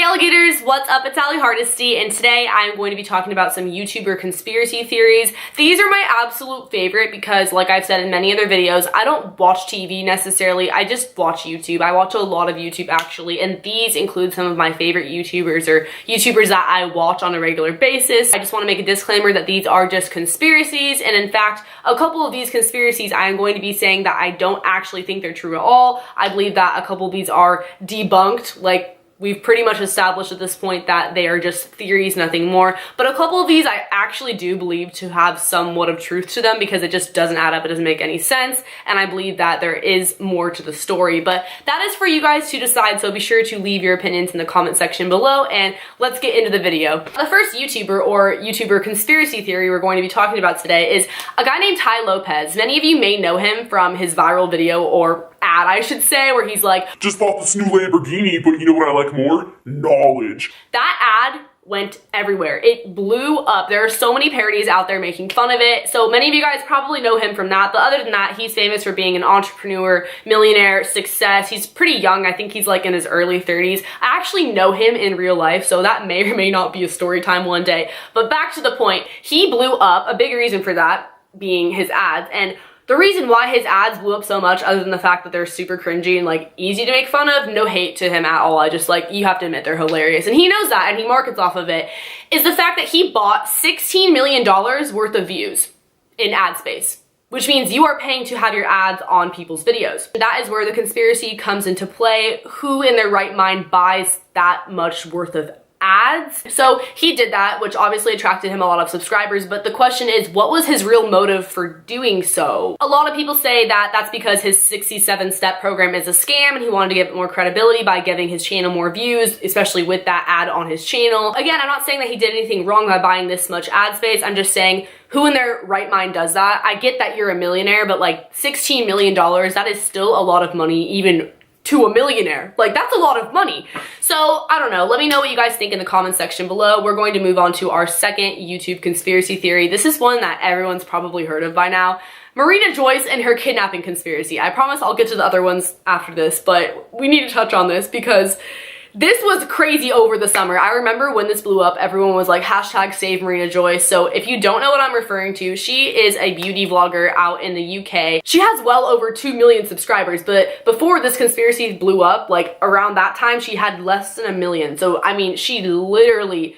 alligators, what's up? It's Allie Hardesty, and today I'm going to be talking about some YouTuber conspiracy theories. These are my absolute favorite because, like I've said in many other videos, I don't watch TV necessarily, I just watch YouTube. I watch a lot of YouTube actually, and these include some of my favorite YouTubers or YouTubers that I watch on a regular basis. I just want to make a disclaimer that these are just conspiracies, and in fact, a couple of these conspiracies I am going to be saying that I don't actually think they're true at all. I believe that a couple of these are debunked, like we've pretty much established at this point that they are just theories, nothing more. But a couple of these I actually do believe to have somewhat of truth to them because it just doesn't add up, it doesn't make any sense, and I believe that there is more to the story. But that is for you guys to decide, so be sure to leave your opinions in the comment section below, and let's get into the video. The first YouTuber or YouTuber conspiracy theory we're going to be talking about today is a guy named Tai Lopez. Many of you may know him from his viral video, or ad I should say, where he's like, just bought this new Lamborghini, but you know what I like more? Knowledge. That ad went everywhere. It blew up. There are so many parodies out there making fun of it. So many of you guys probably know him from that. But other than that, he's famous for being an entrepreneur, millionaire, success. He's pretty young. I think he's like in his early 30s. I actually know him in real life, so that may or may not be a story time one day. But back to the point, he blew up. A big reason for that being his ads. And the reason why his ads blew up so much, other than the fact that they're super cringy and like easy to make fun of, no hate to him at all, I just like, you have to admit they're hilarious, and he knows that and he markets off of it, is the fact that he bought $16 million worth of views in ad space, which means you are paying to have your ads on people's videos. That is where the conspiracy comes into play. Who in their right mind buys that much worth of ads? So he did that, which obviously attracted him a lot of subscribers, but the question is, what was his real motive for doing so? A lot of people say that that's because his 67-step program is a scam and he wanted to get more credibility by giving his channel more views, especially with that ad on his channel. Again, I'm not saying that he did anything wrong by buying this much ad space. I'm just saying, who in their right mind does that? I get that you're a millionaire, but like $16 million, that is still a lot of money, even to a millionaire. Like, that's a lot of money. So I don't know, let me know what you guys think in the comment section below. We're going to move on to our second YouTube conspiracy theory. This is one that everyone's probably heard of by now. Marina Joyce and her kidnapping conspiracy. I promise I'll get to the other ones after this, but we need to touch on this because this was crazy over the summer. I remember when this blew up, everyone was like, hashtag save Marina Joyce. So if you don't know what I'm referring to, she is a beauty vlogger out in the UK. She has well over 2 million subscribers, but before this conspiracy blew up, like around that time, she had less than 1 million. So I mean, she literally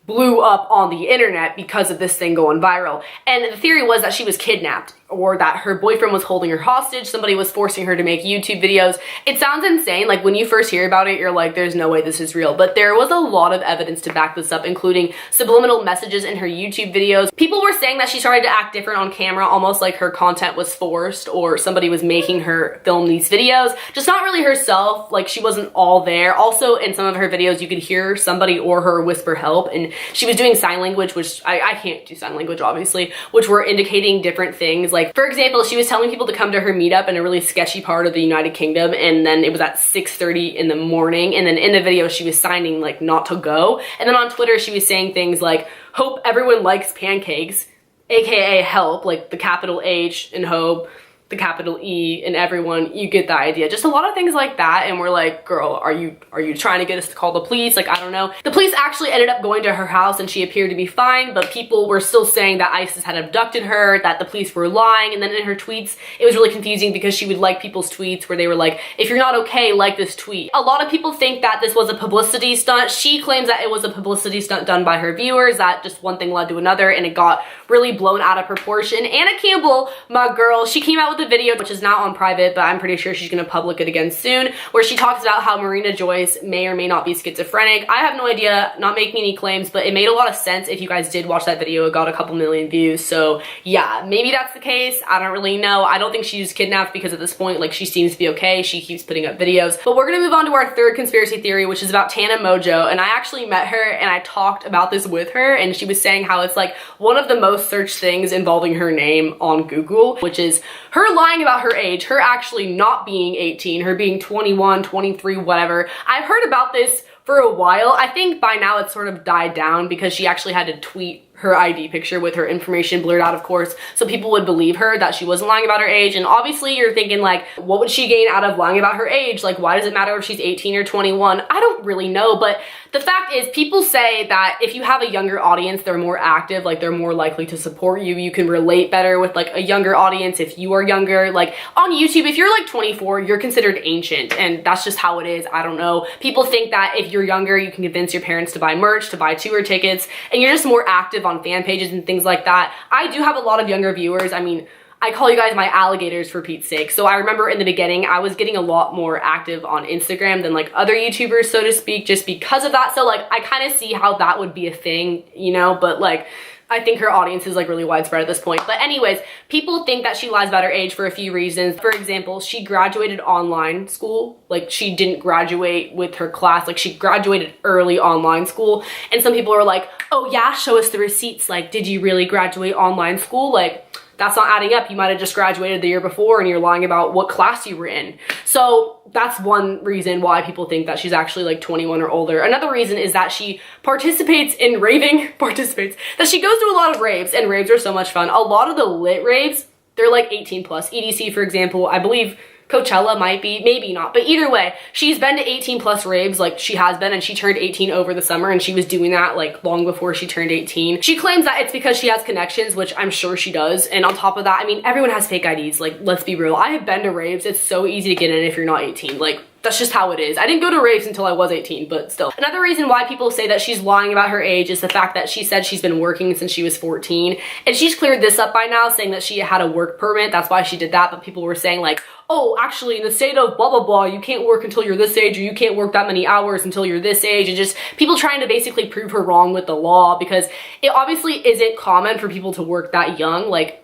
blew up on the internet because of this thing going viral. And the theory was that she was kidnapped, or that her boyfriend was holding her hostage, somebody was forcing her to make YouTube videos. It sounds insane, like when you first hear about it, you're like, there's no way this is real. But there was a lot of evidence to back this up, including subliminal messages in her YouTube videos. People were saying that she started to act different on camera, almost like her content was forced or somebody was making her film these videos. Just not really herself, like she wasn't all there. Also, in some of her videos, you could hear somebody or her whisper help, and she was doing sign language, which I can't do sign language, obviously, which were indicating different things. Like, for example, she was telling people to come to her meetup in a really sketchy part of the United Kingdom, and then it was at 6:30 in the morning, and then in the video she was signing like not to go. And then on Twitter she was saying things like, hope everyone likes pancakes, aka help, like the capital H in hope, the capital E in everyone. You get the idea. Just a lot of things like that, and we're like, girl, are you trying to get us to call the police? Like, I don't know. The police actually ended up going to her house and she appeared to be fine, but people were still saying that ISIS had abducted her, that the police were lying. And then in her tweets, it was really confusing because she would like people's tweets where they were like, if you're not okay, like this tweet. A lot of people think that this was a publicity stunt. She claims that it was a publicity stunt done by her viewers, that just one thing led to another and it got really blown out of proportion. Anna Campbell, my girl, she came out with a video, which is now on private, but I'm pretty sure she's gonna public it again soon, where she talks about how Marina Joyce may or may not be schizophrenic. I have no idea, not making any claims, but it made a lot of sense. If you guys did watch that video, it got a couple million views. So yeah, maybe that's the case. I don't really know. I don't think she was kidnapped because at this point, like, she seems to be okay. She keeps putting up videos. But we're gonna move on to our third conspiracy theory, which is about Tana Mongeau. And I actually met her and I talked about this with her, and she was saying how it's like one of the most searched things involving her name on Google, which is her lying about her age, her actually not being 18, her being 21, 23, whatever. I've heard about this for a while. I think by now it's sort of died down because she actually had to tweet her ID picture with her information blurred out, of course, so people would believe her that she wasn't lying about her age. And obviously you're thinking like, what would she gain out of lying about her age? Like, why does it matter if she's 18 or 21? I don't really know, but the fact is, people say that if you have a younger audience, they're more active, like they're more likely to support you. You can relate better with like a younger audience if you are younger. Like on YouTube, if you're like 24, you're considered ancient, and that's just how it is. I don't know. People think that if you're younger, you can convince your parents to buy merch, to buy tour tickets, and you're just more active on fan pages and things like that. I do have a lot of younger viewers. I mean, I call you guys my alligators for Pete's sake. So I remember in the beginning, I was getting a lot more active on Instagram than like other YouTubers, so to speak, just because of that. So like, I kind of see how that would be a thing, you know, but like, I think her audience is like really widespread at this point. But anyways, people think that she lies about her age for a few reasons. For example, she graduated online school. Like she didn't graduate with her class. Like she graduated early online school. And some people are like, oh yeah, show us the receipts. Like, did you really graduate online school? Like, that's not adding up. You might have just graduated the year before and you're lying about what class you were in. So that's one reason why people think that she's actually like 21 or older. Another reason is that she participates in raving, that she goes to a lot of raves, and raves are so much fun. A lot of the lit raves, they're like 18 plus. EDC, for example, I believe Coachella might be, maybe not, but either way, she's been to 18 plus raves, like she has been, and she turned 18 over the summer, and she was doing that like long before she turned 18. She claims that it's because she has connections, which I'm sure she does, and on top of that, I mean, everyone has fake IDs, like, let's be real. I have been to raves. It's so easy to get in if you're not 18, like, that's just how it is. I didn't go to raves until I was 18, but still. Another reason why people say that she's lying about her age is the fact that she said she's been working since she was 14. And she's cleared this up by now, saying that she had a work permit. That's why she did that. But people were saying like, oh, actually in the state of blah, blah, blah, you can't work until you're this age, or you can't work that many hours until you're this age. And just people trying to basically prove her wrong with the law, because it obviously isn't common for people to work that young. Like,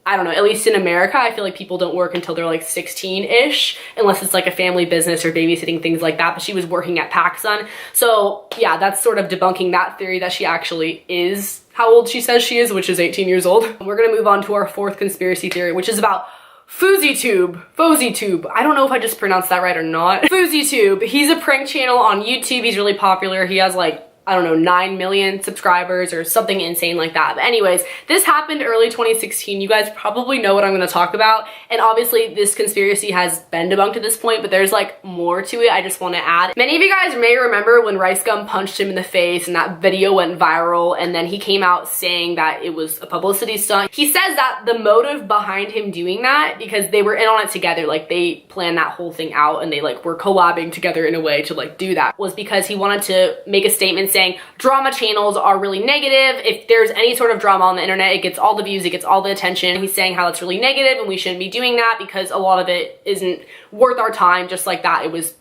I don't know, at least in America, I feel like people don't work until they're like 16-ish, unless it's like a family business or babysitting, things like that. But she was working at PacSun. So yeah, that's sort of debunking that theory that she actually is how old she says she is, which is 18 years old. We're gonna move on to our fourth conspiracy theory, which is about FouseyTube. I don't know if I just pronounced that right or not. FouseyTube, he's a prank channel on YouTube. He's really popular. He has like, I don't know, 9 million subscribers or something insane like that. But anyways, this happened early 2016. You guys probably know what I'm gonna talk about. And obviously this conspiracy has been debunked at this point, but there's like more to it I just wanna add. Many of you guys may remember when Rice Gum punched him in the face and that video went viral, and then he came out saying that it was a publicity stunt. He says that the motive behind him doing that, because they were in on it together, like they planned that whole thing out and they like were collabing together in a way to like do that, was because he wanted to make a statement saying drama channels are really negative. If there's any sort of drama on the internet, it gets all the views, it gets all the attention. He's saying how it's really negative and we shouldn't be doing that because a lot of it isn't worth our time. Just like that, it was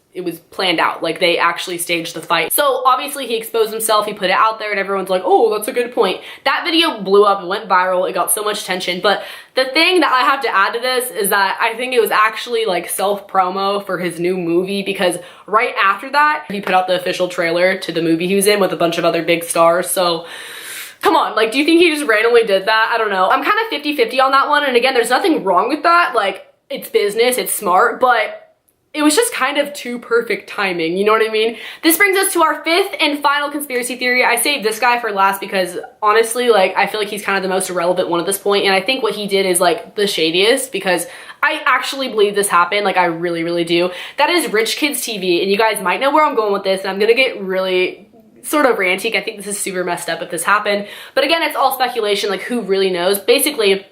planned out. Like they actually staged the fight. So obviously he exposed himself, he put it out there, and everyone's like, oh, that's a good point. That video blew up, it went viral, it got so much attention. But the thing that I have to add to this is that I think it was actually like self-promo for his new movie, because right after that, he put out the official trailer to the movie he was in with a bunch of other big stars. So come on, like, do you think he just randomly did that? I don't know. I'm kind of 50-50 on that one. And again, there's nothing wrong with that. Like, it's business, it's smart, but it was just kind of too perfect timing, you know what I mean? This brings us to our fifth and final conspiracy theory. I saved this guy for last because honestly, like, I feel like he's kind of the most irrelevant one at this point, and I think what he did is like the shadiest, because I actually believe this happened. Like, I really, really do. That is Rich Kids TV, and you guys might know where I'm going with this, and I'm gonna get really sort of ranty. I think this is super messed up if this happened, but again, it's all speculation, like who really knows? Basically,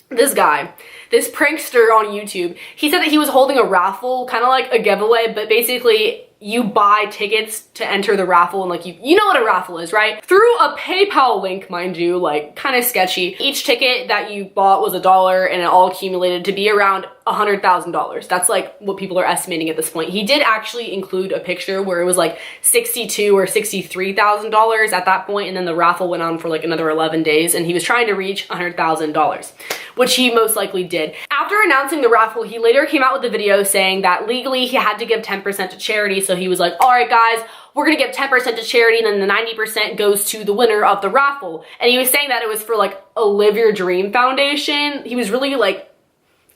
this guy, this prankster on YouTube, he said that he was holding a raffle, kind of like a giveaway, but basically you buy tickets to enter the raffle, and like you know what a raffle is, right? Through a PayPal link, mind you, like kind of sketchy. Each ticket that you bought was $1, and it all accumulated to be around $100,000. That's like what people are estimating at this point. He did actually include a picture where it was like $62,000 or $63,000 at that point, and then the raffle went on for like another 11 days, and he was trying to reach $100,000, which he most likely did. After announcing the raffle, he later came out with a video saying that legally he had to give 10% to charity. So he was like, all right guys, we're gonna give 10% to charity, and then the 90% goes to the winner of the raffle. And he was saying that it was for like a Live Your Dream Foundation. He was really like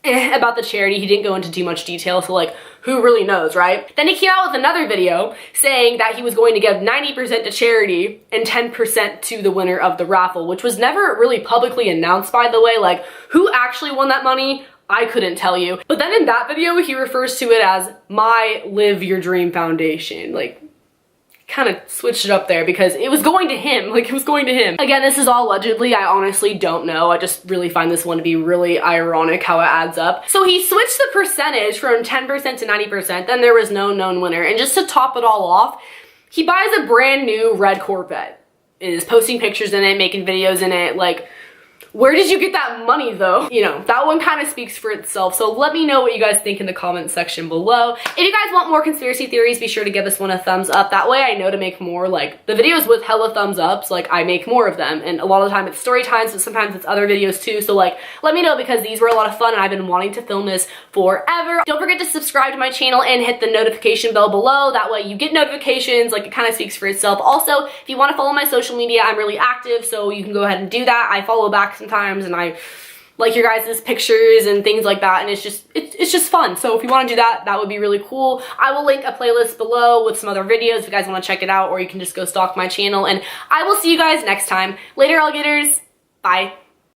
about the charity. He didn't go into too much detail, so like, who really knows, right? Then he came out with another video saying that he was going to give 90% to charity and 10% to the winner of the raffle, which was never really publicly announced, by the way. Like, who actually won that money? I couldn't tell you. But then in that video, he refers to it as my Live Your Dream Foundation. Like, kind of switched it up there because it was going to him. Like, it was going to him. Again, this is all allegedly. I honestly don't know. I just really find this one to be really ironic how it adds up. So he switched the percentage from 10% to 90%. Then there was no known winner. And just to top it all off, he buys a brand new red Corvette and is posting pictures in it, making videos in it. Like, where did you get that money though? You know, that one kind of speaks for itself. So let me know what you guys think in the comment section below. If you guys want more conspiracy theories, be sure to give this one a thumbs up. That way I know to make more. Like, the videos with hella thumbs ups, like, I make more of them. And a lot of the time it's story times, but sometimes it's other videos too. So like, let me know because these were a lot of fun and I've been wanting to film this forever. Don't forget to subscribe to my channel and hit the notification bell below. That way you get notifications. Like, it kind of speaks for itself. Also, if you want to follow my social media, I'm really active, so you can go ahead and do that. I follow back sometimes and I like your guys' pictures and things like that, and it's just fun. So if you want to do that, that would be really cool. I will link a playlist below with some other videos if you guys want to check it out, or you can just go stalk my channel, and I will see you guys next time. Later, alligators. Bye.